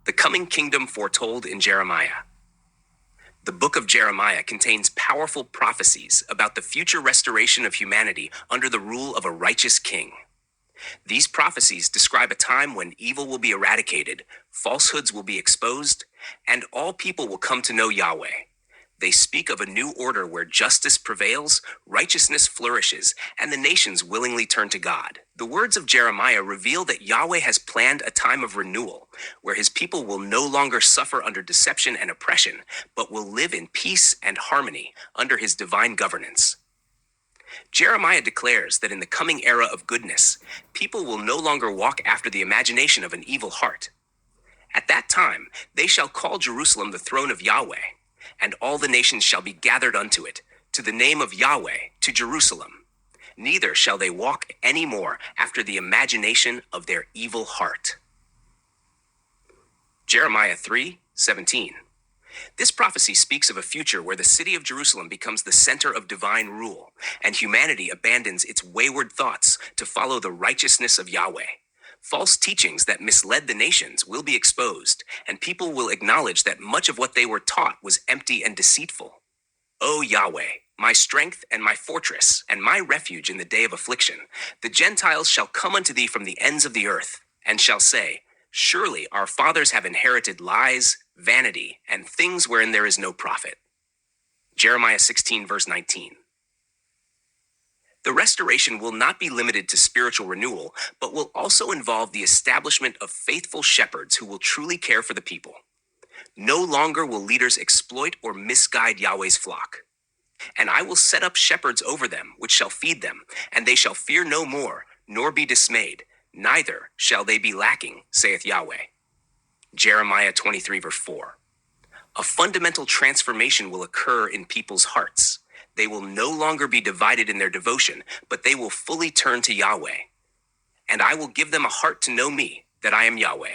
The coming kingdom foretold in Jeremiah. The book of Jeremiah contains powerful prophecies about the future restoration of humanity under the rule of a righteous king. These prophecies describe a time when evil will be eradicated, falsehoods will be exposed, and all people will come to know Yahweh. They speak of a new order where justice prevails, righteousness flourishes, and the nations willingly turn to God. The words of Jeremiah reveal that Yahweh has planned a time of renewal, where his people will no longer suffer under deception and oppression, but will live in peace and harmony under his divine governance. Jeremiah declares that in the coming era of goodness, people will no longer walk after the imagination of an evil heart. At that time, they shall call Jerusalem the throne of Yahweh, and all the nations shall be gathered unto it, to the name of Yahweh, to Jerusalem. Neither shall they walk any more after the imagination of their evil heart. Jeremiah 3:17. This prophecy speaks of a future where the city of Jerusalem becomes the center of divine rule, and humanity abandons its wayward thoughts to follow the righteousness of Yahweh. False teachings that misled the nations will be exposed, and people will acknowledge that much of what they were taught was empty and deceitful. O Yahweh, my strength and my fortress, and my refuge in the day of affliction, the Gentiles shall come unto thee from the ends of the earth, and shall say, Surely our fathers have inherited lies, vanity, and things wherein there is no profit. Jeremiah 16, verse 19. The restoration will not be limited to spiritual renewal, but will also involve the establishment of faithful shepherds who will truly care for the people. No longer will leaders exploit or misguide Yahweh's flock. And I will set up shepherds over them, which shall feed them, and they shall fear no more, nor be dismayed, neither shall they be lacking, saith Yahweh. Jeremiah 23, verse 4. A fundamental transformation will occur in people's hearts. They will no longer be divided in their devotion, but they will fully turn to Yahweh. And I will give them a heart to know me, that I am Yahweh.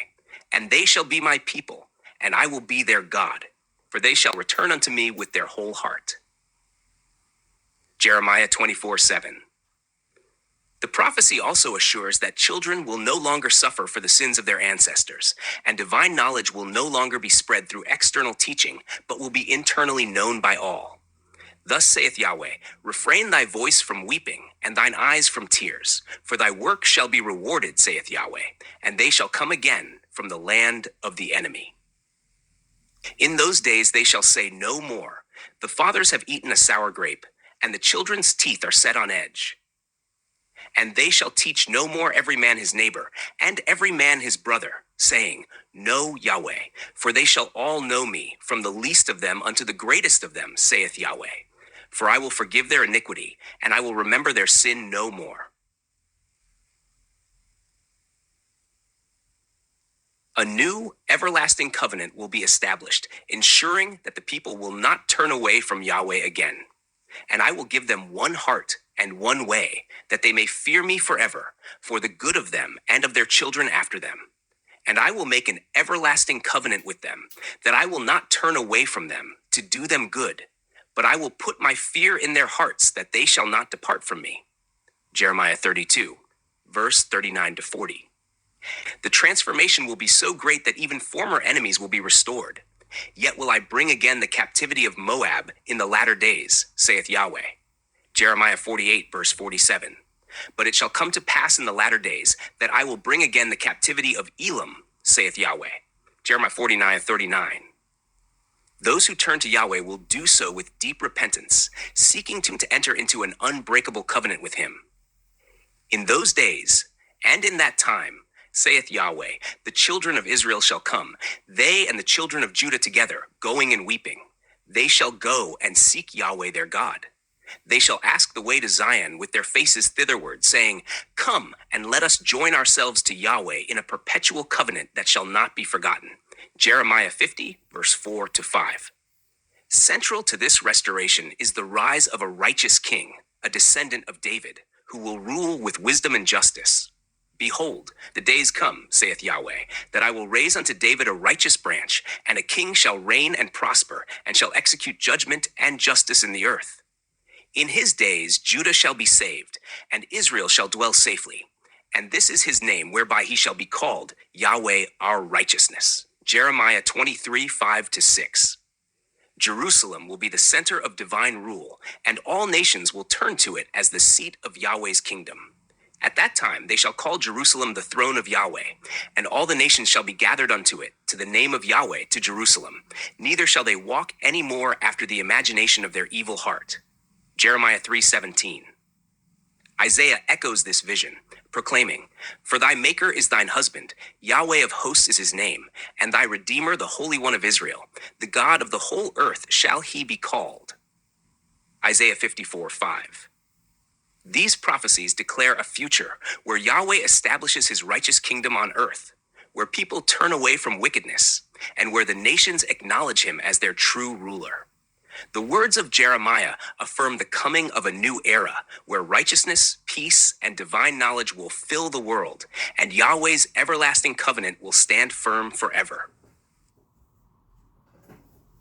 And they shall be my people, and I will be their God, for they shall return unto me with their whole heart. Jeremiah 24:7. The prophecy also assures that children will no longer suffer for the sins of their ancestors, and divine knowledge will no longer be spread through external teaching, but will be internally known by all. Thus saith Yahweh, Refrain thy voice from weeping, and thine eyes from tears, for thy work shall be rewarded, saith Yahweh, and they shall come again from the land of the enemy. In those days they shall say no more, The fathers have eaten a sour grape, and the children's teeth are set on edge. And they shall teach no more every man his neighbor, and every man his brother, saying, Know Yahweh, for they shall all know me, from the least of them unto the greatest of them, saith Yahweh. For I will forgive their iniquity, and I will remember their sin no more. A new, everlasting covenant will be established, ensuring that the people will not turn away from Yahweh again. And I will give them one heart and one way, that they may fear me forever, for the good of them and of their children after them. And I will make an everlasting covenant with them, that I will not turn away from them to do them good, but I will put my fear in their hearts, that they shall not depart from me. Jeremiah 32, verse 39 to 40. The transformation will be so great that even former enemies will be restored. Yet will I bring again the captivity of Moab in the latter days, saith Yahweh. Jeremiah 48, verse 47. But it shall come to pass in the latter days that I will bring again the captivity of Elam, saith Yahweh. Jeremiah 49:39. Those who turn to Yahweh will do so with deep repentance, seeking to enter into an unbreakable covenant with him. In those days, and in that time, saith Yahweh, the children of Israel shall come, they and the children of Judah together, going and weeping. They shall go and seek Yahweh their God. They shall ask the way to Zion with their faces thitherward, saying, Come and let us join ourselves to Yahweh in a perpetual covenant that shall not be forgotten. Jeremiah 50, verse 4 to 5. Central to this restoration is the rise of a righteous king, a descendant of David, who will rule with wisdom and justice. Behold, the days come, saith Yahweh, that I will raise unto David a righteous branch, and a king shall reign and prosper, and shall execute judgment and justice in the earth. In his days Judah shall be saved, and Israel shall dwell safely. And this is his name, whereby he shall be called Yahweh our righteousness. Jeremiah 23, 5-6. Jerusalem will be the center of divine rule, and all nations will turn to it as the seat of Yahweh's kingdom. At that time they shall call Jerusalem the throne of Yahweh, and all the nations shall be gathered unto it, to the name of Yahweh, to Jerusalem. Neither shall they walk any more after the imagination of their evil heart. Jeremiah 3:17. Isaiah echoes this vision, proclaiming, For thy Maker is thine husband, Yahweh of hosts is his name, and thy Redeemer the Holy One of Israel. The God of the whole earth shall he be called. Isaiah 54:5. These prophecies declare a future where Yahweh establishes his righteous kingdom on earth, where people turn away from wickedness, and where the nations acknowledge him as their true ruler. The words of Jeremiah affirm the coming of a new era where righteousness, peace, and divine knowledge will fill the world, and Yahweh's everlasting covenant will stand firm forever.